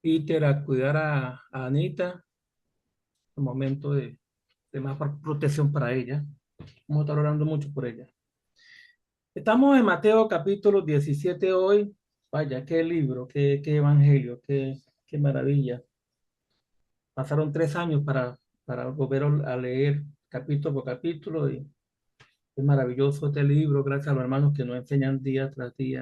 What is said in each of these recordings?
Peter a cuidar a Anita, un momento de más protección para ella. Vamos a estar orando mucho por ella. Estamos en Mateo capítulo 17 hoy. Vaya, qué libro, qué evangelio, qué maravilla. Pasaron 3 años para volver a leer capítulo por capítulo y es maravilloso este libro, gracias a los hermanos que nos enseñan día tras día.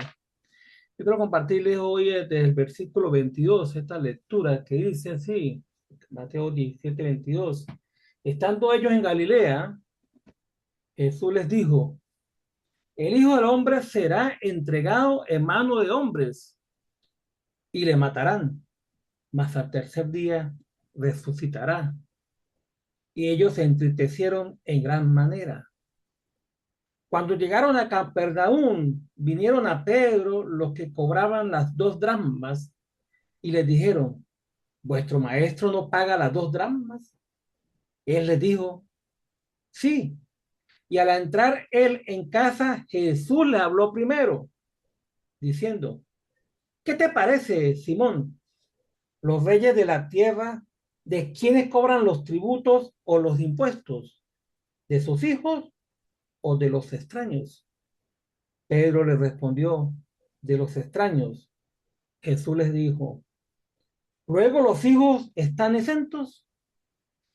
Yo quiero compartirles hoy desde el versículo 22 esta lectura que dice así, Mateo 17, 22. Estando ellos en Galilea, Jesús les dijo, el Hijo del Hombre será entregado en mano de hombres y le matarán, mas al tercer día resucitará. Y ellos se entristecieron en gran manera. Cuando llegaron a Capernaum, vinieron a Pedro los que cobraban las 2 dracmas y les dijeron, ¿vuestro maestro no paga las 2 dracmas? Él les dijo, sí. Y al entrar él en casa, Jesús le habló primero, diciendo, ¿qué te parece, Simón? Los reyes de la tierra, ¿de quiénes cobran los tributos o los impuestos? ¿De sus hijos o de los extraños? Pedro le respondió, de los extraños. Jesús les dijo, luego los hijos están exentos.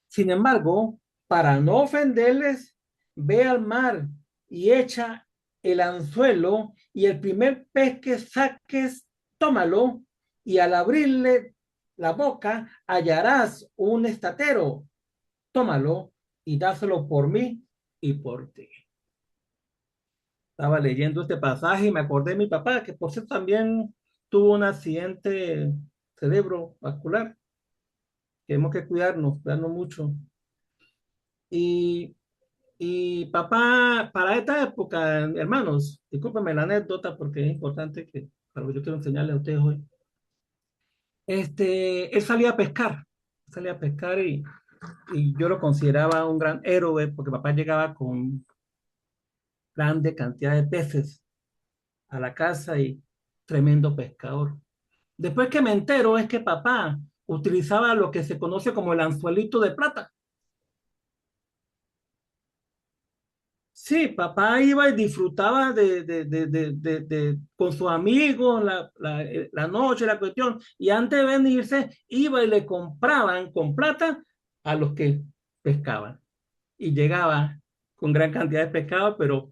Sin embargo, para no ofenderles, ve al mar y echa el anzuelo y el primer pez que saques, tómalo y al abrirle la boca hallarás un estatero. Tómalo y dáselo por mí y por ti. Estaba leyendo este pasaje y me acordé de mi papá, que por cierto también tuvo un accidente cerebrovascular. Tenemos que cuidarnos mucho. Y, y papá, para esta época, hermanos, discúlpenme la anécdota porque es importante que, para lo que yo quiero enseñarles a ustedes hoy. Él salía a pescar y yo lo consideraba un gran héroe porque papá llegaba con grande cantidad de peces a la casa y tremendo pescador. Después que me entero es que papá utilizaba lo que se conoce como el anzuelito de plata. Sí, papá iba y disfrutaba con sus amigos la noche, la cuestión, y antes de venirse, iba y le compraban con plata a los que pescaban. Y llegaba con gran cantidad de pescado, pero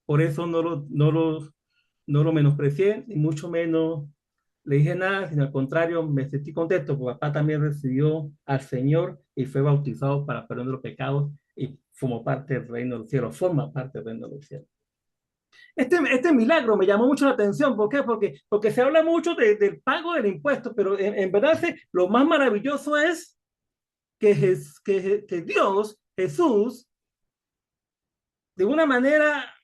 por eso no lo menosprecié, ni mucho menos le dije nada, sino al contrario, me sentí contento, porque papá también recibió al Señor y fue bautizado para perdón de los pecados y formó parte del reino del cielo, forma parte del reino del cielo. Este milagro me llamó mucho la atención. ¿Por qué? Porque se habla mucho del pago del impuesto, pero en verdad lo más maravilloso es que Dios, Jesús, de una manera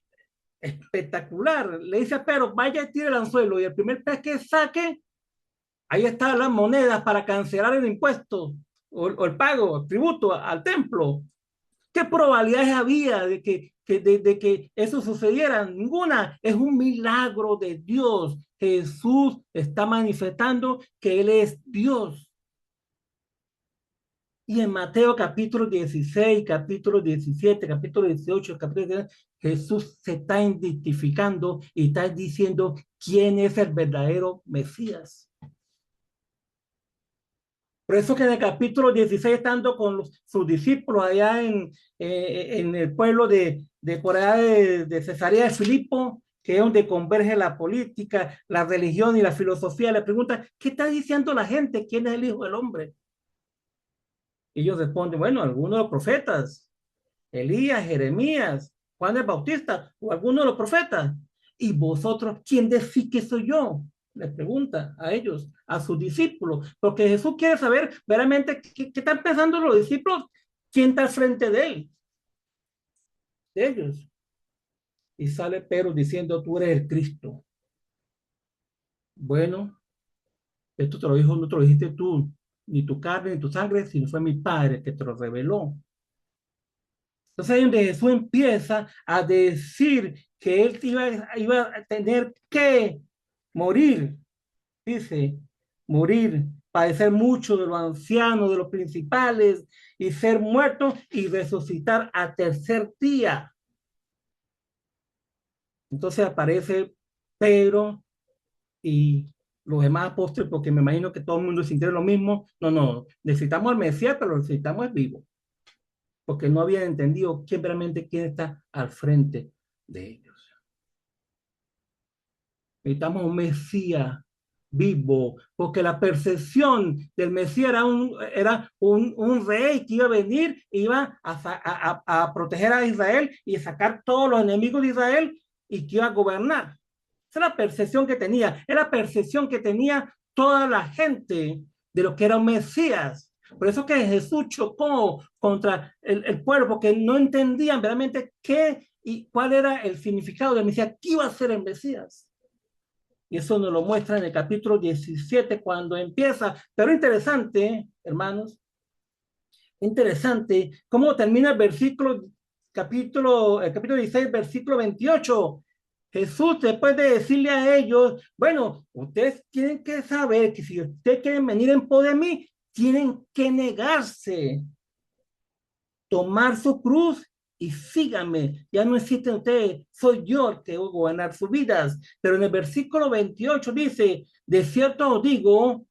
espectacular, le dice a Pedro, vaya y tire el anzuelo y el primer pez que saque, ahí están las monedas para cancelar el impuesto o el pago, el tributo al templo. ¿Qué probabilidades había de que eso sucediera? Ninguna. Es un milagro de Dios. Jesús está manifestando que Él es Dios. Y en Mateo capítulo 16, capítulo 17, capítulo 18, capítulo 19, Jesús se está identificando y está diciendo quién es el verdadero Mesías. Por eso que en el capítulo 16, estando con sus discípulos allá en el pueblo de por allá de Cesarea de Filipo, que es donde converge la política, la religión y la filosofía, le pregunta, ¿qué está diciendo la gente? ¿Quién es el Hijo del Hombre? Y ellos responden, bueno, algunos de los profetas, Elías, Jeremías, Juan el Bautista o algunos de los profetas. ¿Y vosotros quién decís que soy yo? Les pregunta a ellos, a sus discípulos, porque Jesús quiere saber verdaderamente qué están pensando los discípulos, quién está al frente de él, de ellos. Y sale Pedro diciendo, tú eres el Cristo. Bueno, esto te lo dijo, no te lo dijiste tú, ni tu carne, ni tu sangre, sino fue mi Padre que te lo reveló. Entonces ahí donde Jesús empieza a decir que él iba a tener que morir, dice, morir padecer mucho de los ancianos, de los principales, y ser muerto y resucitar a tercer día. Entonces aparece Pedro y los demás apóstoles, porque me imagino que todo el mundo sintió lo mismo. No, no, necesitamos al Mesías, pero lo necesitamos vivo, porque no habían entendido quién está al frente de ellos. Necesitamos un Mesías vivo, porque la percepción del Mesías era un rey que iba a venir, iba a proteger a Israel y sacar todos los enemigos de Israel y que iba a gobernar. Esa es la percepción que tenía, es la percepción que tenía toda la gente de lo que era un Mesías. Por eso que Jesús chocó contra el pueblo, porque no entendían realmente qué y cuál era el significado del Mesías, qué iba a ser el Mesías. Y eso nos lo muestra en el capítulo 17 cuando empieza. Pero interesante, hermanos, interesante cómo termina el capítulo 16, versículo 28. Jesús, después de decirle a ellos, bueno, ustedes tienen que saber que si ustedes quieren venir en pos de mí, tienen que negarse, tomar su cruz y síganme. Ya no existen ustedes, soy yo el que voy a gobernar sus vidas. Pero en el versículo 28 dice, de cierto os digo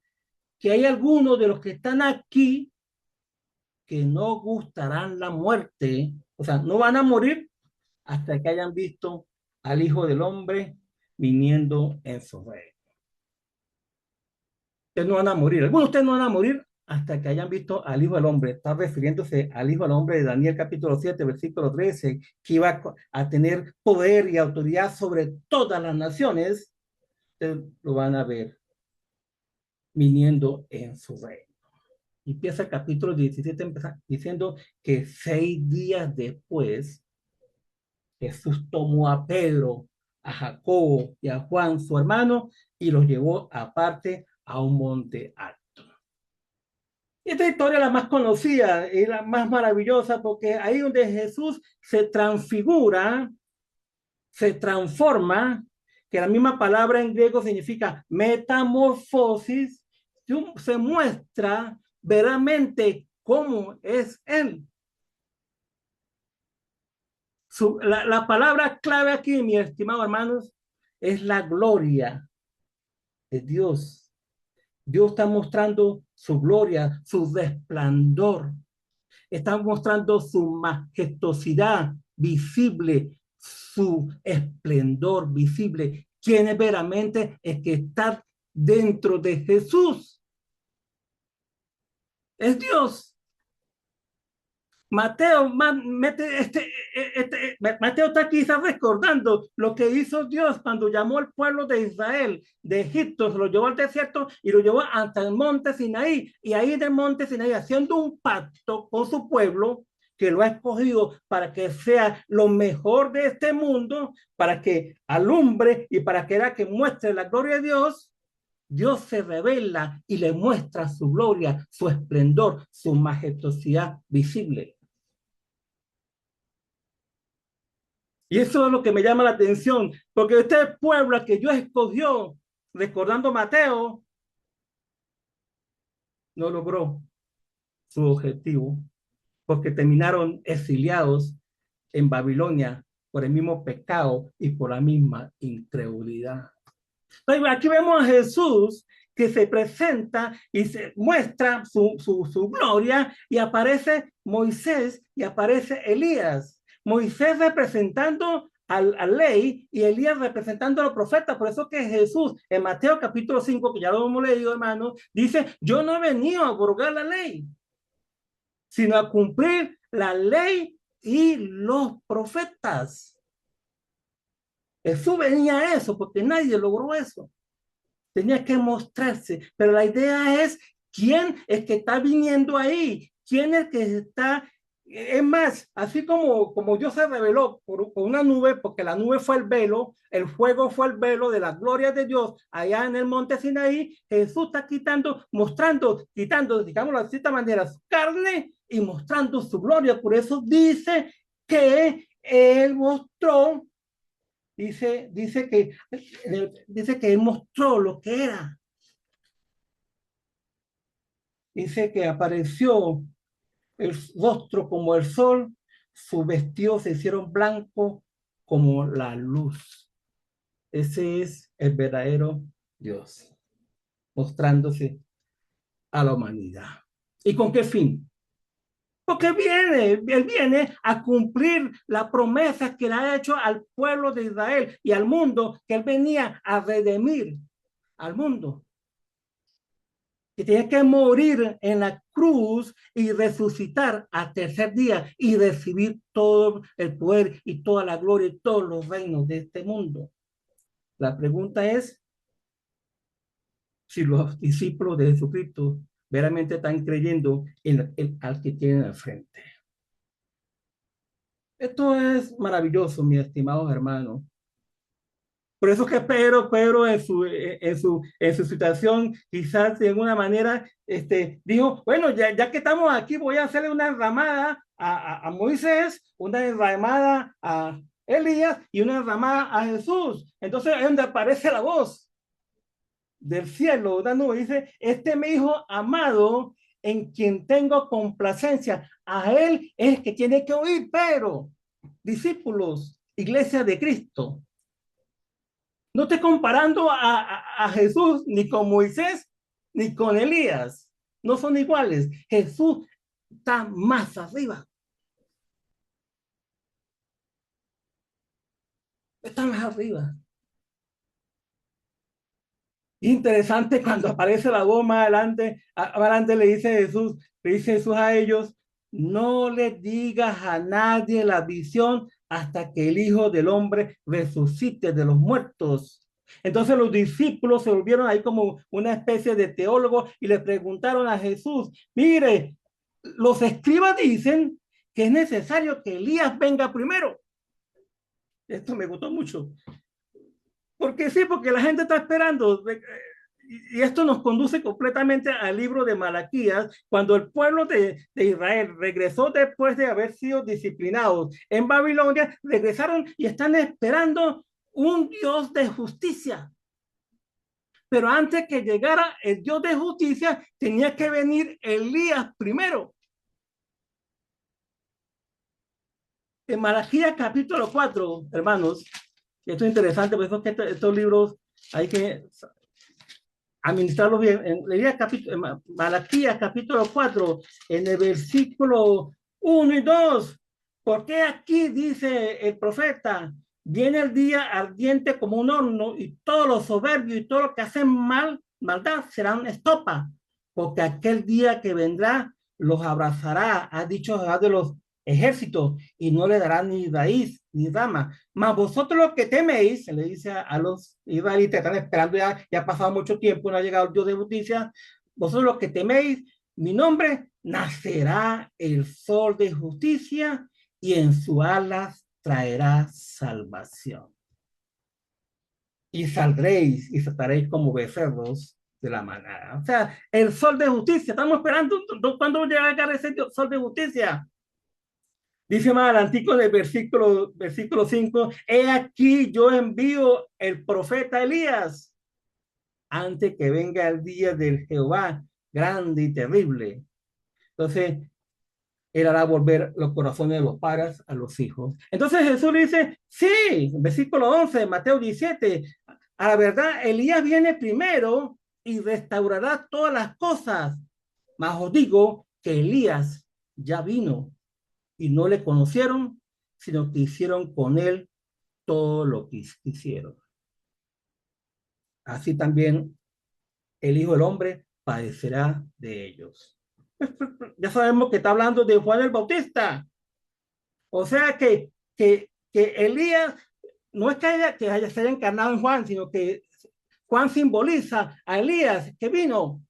que hay algunos de los que están aquí que no gustarán la muerte, o sea, no van a morir hasta que hayan visto al Hijo del Hombre viniendo en su reino. Ustedes no van a morir, algunos de ustedes no van a morir hasta que hayan visto al Hijo del Hombre. Está refiriéndose al Hijo del Hombre de Daniel capítulo 7, versículo 13, que iba a tener poder y autoridad sobre todas las naciones. Ustedes lo van a ver viniendo en su reino. Y empieza el capítulo 17 diciendo que 6 días después Jesús tomó a Pedro, a Jacobo y a Juan, su hermano, y los llevó aparte a un monte alto. Esta historia es la más conocida y la más maravillosa porque ahí donde Jesús se transfigura, se transforma, que la misma palabra en griego significa metamorfosis, se muestra verdaderamente cómo es Él. La palabra clave aquí, mis estimados hermanos, es la gloria de Dios. Dios está mostrando su gloria, su resplandor. Está mostrando su majestuosidad visible, su esplendor visible. ¿Quién es veramente el que está dentro de Jesús? Es Dios. Mateo, Mateo está quizás recordando lo que hizo Dios cuando llamó al pueblo de Israel de Egipto, se lo llevó al desierto y lo llevó hasta el monte Sinaí. Y ahí en el monte Sinaí, haciendo un pacto con su pueblo, que lo ha escogido para que sea lo mejor de este mundo, para que alumbre y para que, que muestre la gloria de Dios. Dios se revela y le muestra su gloria, su esplendor, su majestuosidad visible. Y eso es lo que me llama la atención, porque este pueblo que Dios escogió, recordando Mateo, no logró su objetivo, porque terminaron exiliados en Babilonia por el mismo pecado y por la misma incredulidad. Entonces, aquí vemos a Jesús que se presenta y se muestra su gloria y aparece Moisés y aparece Elías. Moisés representando a ley y Elías representando a los profetas. Por eso que Jesús en Mateo capítulo 5, que ya lo hemos leído, hermano, dice, yo no he venido a abrogar la ley, sino a cumplir la ley y los profetas. Jesús venía a eso porque nadie logró eso. Tenía que mostrarse, pero la idea es quién es que está viniendo ahí, quién es que está, es más, así como Dios se reveló por una nube, porque la nube fue el velo, el fuego fue el velo de la gloria de Dios allá en el monte Sinaí. Jesús está quitando, digámoslo de cierta manera, su carne y mostrando su gloria. Por eso dice que él mostró. Dice que él mostró lo que era. Dice que apareció el rostro como el sol, sus vestidos se hicieron blancos como la luz. Ese es el verdadero Dios, mostrándose a la humanidad. ¿Y con qué fin? Porque él viene a cumplir la promesa que le ha hecho al pueblo de Israel y al mundo, que él venía a redimir al mundo, que tenía que morir en la cruz y resucitar al tercer día y recibir todo el poder y toda la gloria y todos los reinos de este mundo. La pregunta es si los discípulos de Jesucristo verdaderamente están creyendo en al que tienen al frente. Esto es maravilloso, mis estimados hermanos. Por eso es que Pedro en su situación, quizás de alguna manera, dijo, bueno, ya que estamos aquí, voy a hacerle una enramada a Moisés, una enramada a Elías y una enramada a Jesús. Entonces es donde aparece la voz del cielo, dando, dice, este es mi hijo amado en quien tengo complacencia. A él es que tiene que oír, pero discípulos, iglesia de Cristo. No estoy comparando a Jesús ni con Moisés ni con Elías. No son iguales. Jesús está más arriba. Está más arriba. Interesante cuando aparece la voz más adelante le dice Jesús a ellos, no le digas a nadie la visión hasta que el Hijo del Hombre resucite de los muertos. Entonces los discípulos se volvieron ahí como una especie de teólogos y le preguntaron a Jesús, mire, los escribas dicen que es necesario que Elías venga primero. Esto me gustó mucho. Porque sí, porque la gente está esperando. Y esto nos conduce completamente al libro de Malaquías, cuando el pueblo de Israel regresó después de haber sido disciplinados en Babilonia, regresaron y están esperando un Dios de justicia. Pero antes que llegara el Dios de justicia, tenía que venir Elías primero. En Malaquías capítulo 4, hermanos, esto es interesante, por eso es que estos libros hay que administrarlos bien. En Malaquías capítulo 4, en el versículo 1 y 2, porque aquí dice el profeta, viene el día ardiente como un horno y todos los soberbios y todo lo que hacen maldad serán estopa, porque aquel día que vendrá los abrazará, ha dicho Jehová de los ejércitos, y no le dará ni raíz ni rama. Mas vosotros los que teméis, se le dice a los israelitas, están esperando ya ha pasado mucho tiempo, no ha llegado el Dios de justicia, vosotros los que teméis mi nombre, nacerá el sol de justicia y en sus alas traerá salvación. Y saldréis y saltaréis como becerros de la manada. O sea, el sol de justicia, estamos esperando, ¿cuándo llegará ese sol de justicia? Dice más adelantico en el versículo 5, he aquí yo envío el profeta Elías antes que venga el día del Jehová grande y terrible. Entonces, él hará volver los corazones de los padres a los hijos. Entonces Jesús dice, sí, versículo 11 de Mateo 17, a la verdad, Elías viene primero y restaurará todas las cosas. Mas os digo que Elías ya vino y no le conocieron, sino que hicieron con él todo lo que hicieron. Así también el Hijo del Hombre padecerá de ellos. Ya sabemos que está hablando de Juan el Bautista. O sea que Elías no es que se haya encarnado en Juan, sino que Juan simboliza a Elías que vino.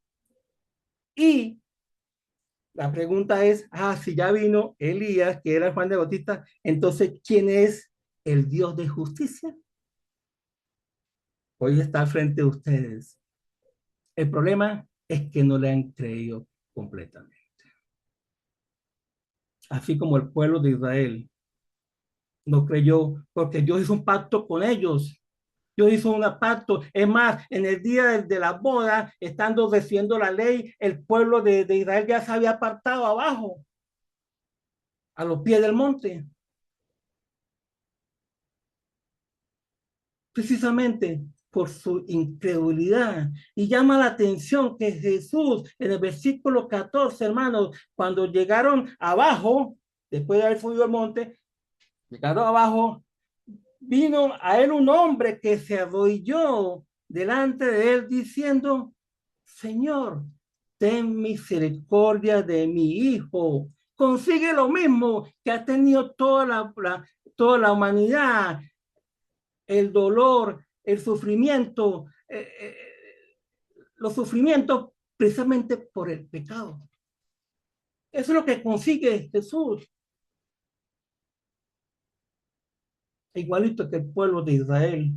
Y la pregunta es, si ya vino Elías, que era Juan de Bautista, entonces, ¿quién es el Dios de justicia? Hoy está frente a ustedes. El problema es que no le han creído completamente. Así como el pueblo de Israel no creyó, porque Dios hizo un pacto con ellos. Dios hizo un pacto. Es más, en el día de la boda, estando recibiendo la ley, el pueblo de Israel ya se había apartado abajo, a los pies del monte, precisamente por su incredulidad. Y llama la atención que Jesús, en el versículo 14, hermanos, cuando llegaron abajo, después de haber subido al monte, llegaron abajo, vino a él un hombre que se arrodilló delante de él diciendo, Señor, ten misericordia de mi hijo. Consigue lo mismo que ha tenido toda la humanidad, el dolor, el sufrimiento, los sufrimientos precisamente por el pecado. Eso es lo que consigue Jesús, igualito que el pueblo de Israel.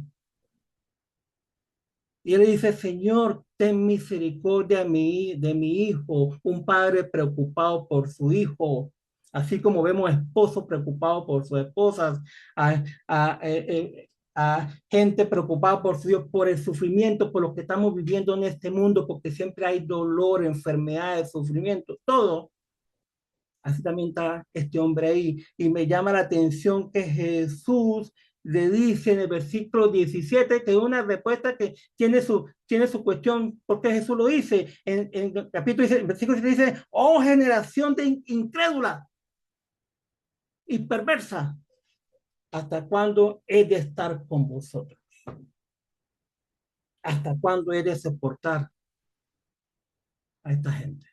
Y él dice, Señor, ten misericordia de mi hijo, un padre preocupado por su hijo, así como vemos esposos preocupados por sus esposas, a gente preocupada por su Dios, por el sufrimiento, por lo que estamos viviendo en este mundo, porque siempre hay dolor, enfermedades, sufrimiento, todo. Así también está este hombre ahí. Y me llama la atención que Jesús le dice en el versículo 17, que es una respuesta que tiene su cuestión, porque Jesús lo dice. En el capítulo dice, en el versículo 17 dice, oh generación de incrédula y perversa, ¿hasta cuándo he de estar con vosotros? ¿Hasta cuándo he de soportar a esta gente?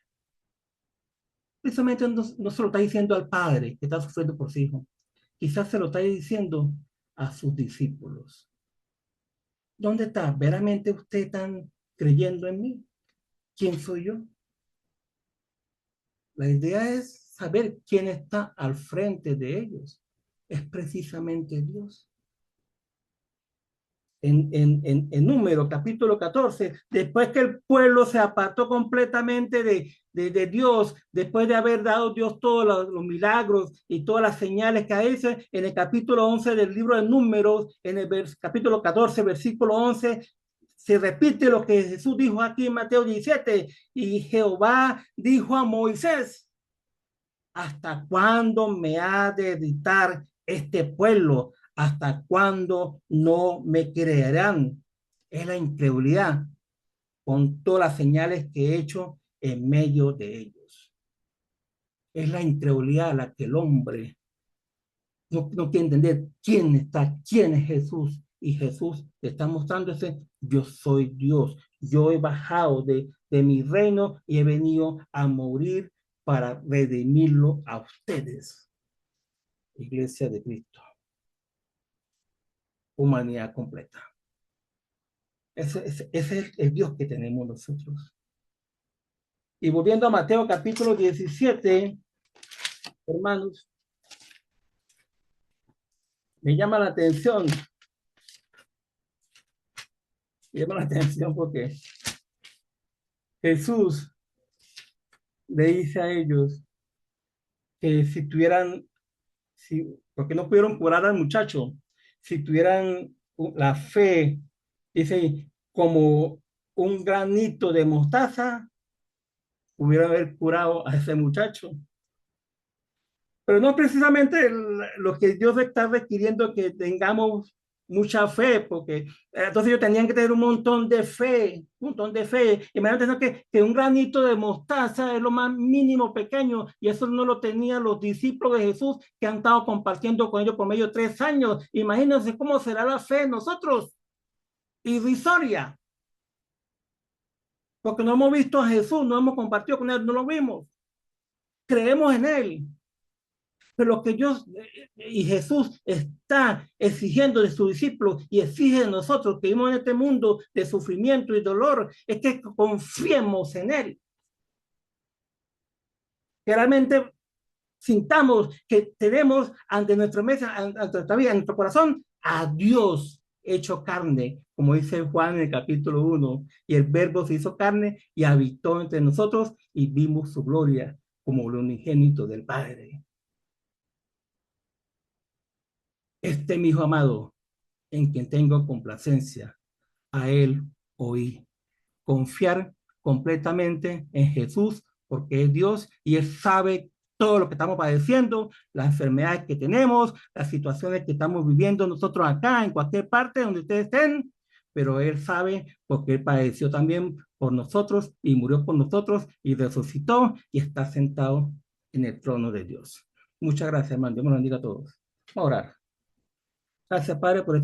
Precisamente no se lo está diciendo al padre que está sufriendo por su hijo, quizás se lo está diciendo a sus discípulos. ¿Dónde está? ¿Veramente usted están creyendo en mí? ¿Quién soy yo? La idea es saber quién está al frente de ellos. Es precisamente Dios. En Número, capítulo 14, después que el pueblo se apartó completamente de Dios, después de haber dado Dios todos los milagros y todas las señales que hizo, en el capítulo 11 del libro de Números, en el capítulo 14, versículo 11, se repite lo que Jesús dijo aquí en Mateo 17, y Jehová dijo a Moisés, ¿hasta cuándo me ha de irritar este pueblo? ¿Hasta cuándo no me creerán? Es la incredulidad con todas las señales que he hecho en medio de ellos. Es la incredulidad la que el hombre no quiere entender quién está, quién es Jesús. Y Jesús te está mostrando ese, yo soy Dios. Yo he bajado de mi reino y he venido a morir para redimirlo a ustedes. Iglesia de Cristo, humanidad completa. Ese es el Dios que tenemos nosotros. Y volviendo a Mateo capítulo 17, hermanos, me llama la atención porque Jesús le dice a ellos que si tuvieran, porque no pudieron curar al muchacho, si tuvieran la fe, dice, como un granito de mostaza, hubiera haber curado a ese muchacho. Pero no precisamente lo que Dios está requiriendo que tengamos mucha fe, porque entonces ellos tenían que tener un montón de fe, un montón de fe. Imagínate que un granito de mostaza es lo más mínimo pequeño, y eso no lo tenían los discípulos de Jesús que han estado compartiendo con ellos por medio de 3 años. Imagínense cómo será la fe en nosotros, irrisoria, porque no hemos visto a Jesús, no hemos compartido con él, no lo vimos, creemos en él. Pero lo que Dios y Jesús está exigiendo de sus discípulos y exige de nosotros que vivimos en este mundo de sufrimiento y dolor es que confiemos en Él. Que realmente sintamos que tenemos ante nuestra mesa, ante nuestra vida, en nuestro corazón, a Dios hecho carne, como dice Juan en el capítulo 1, y el verbo se hizo carne y habitó entre nosotros y vimos su gloria como el unigénito del Padre. Este mi hijo amado, en quien tengo complacencia. A Él oí. Confiar completamente en Jesús, porque es Dios y Él sabe todo lo que estamos padeciendo, las enfermedades que tenemos, las situaciones que estamos viviendo nosotros acá, en cualquier parte donde ustedes estén, pero Él sabe porque Él padeció también por nosotros y murió por nosotros y resucitó y está sentado en el trono de Dios. Muchas gracias, hermano. Dios me lo bendiga a todos. Vamos a orar. Gracias, Padre, por este